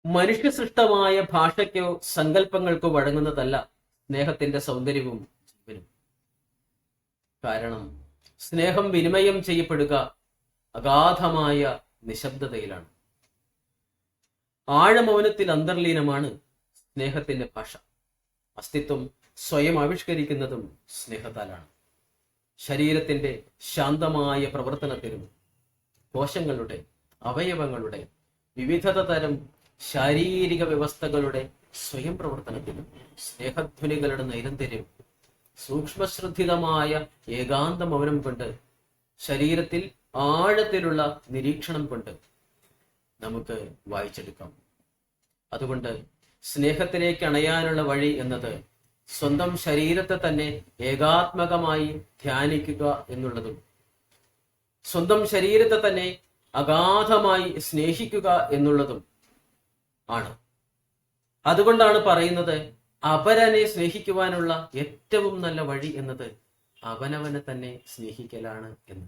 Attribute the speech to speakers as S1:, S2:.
S1: മനുഷ്യസൃഷ്ടമായ ഭാഷയ്ക്കോ സങ്കല്പങ്ങൾക്കോ വഴങ്ങുന്നതല്ല സ്നേഹത്തിന്റെ സൗന്ദര്യവും ജീവനും. കാരണം സ്നേഹം വിനിമയം ചെയ്യപ്പെടുക അഗാധമായ നിശബ്ദതയിലാണ്. ആഴമൗനത്തിൽ അന്തർലീനമാണ് സ്നേഹത്തിന്റെ ഭാഷ. അസ്തിത്വം സ്വയം ആവിഷ്കരിക്കുന്നതും സ്നേഹത്താലാണ്. ശരീരത്തിന്റെ ശാന്തമായ പ്രവർത്തനത്തിലും കോശങ്ങളുടെ, അവയവങ്ങളുടെ, വിവിധ തരം ശാരീരിക വ്യവസ്ഥകളുടെ സ്വയം പ്രവർത്തനത്തിലും സ്നേഹധ്വനികളുടെ നൈരന്തര്യം സൂക്ഷ്മശ്രദ്ധിതമായ ഏകാന്ത മൗനം കൊണ്ട്, ശരീരത്തിൽ ആഴത്തിലുള്ള നിരീക്ഷണം കൊണ്ട് നമുക്ക് വായിച്ചെടുക്കാം. അതുകൊണ്ട് സ്നേഹത്തിലേക്ക് അണയാനുള്ള വഴി എന്നത് സ്വന്തം ശരീരത്തെ തന്നെ ഏകാത്മകമായി ധ്യാനിക്കുക എന്നുള്ളതും സ്വന്തം ശരീരത്തെ തന്നെ അഗാധമായി സ്നേഹിക്കുക എന്നുള്ളതും ആണ്. അതുകൊണ്ടാണ് പറയുന്നത്, അപരനെ സ്നേഹിക്കുവാനുള്ള ഏറ്റവും നല്ല വഴി എന്നത് അവനവനെ തന്നെ സ്നേഹിക്കലാണ് എന്ന്.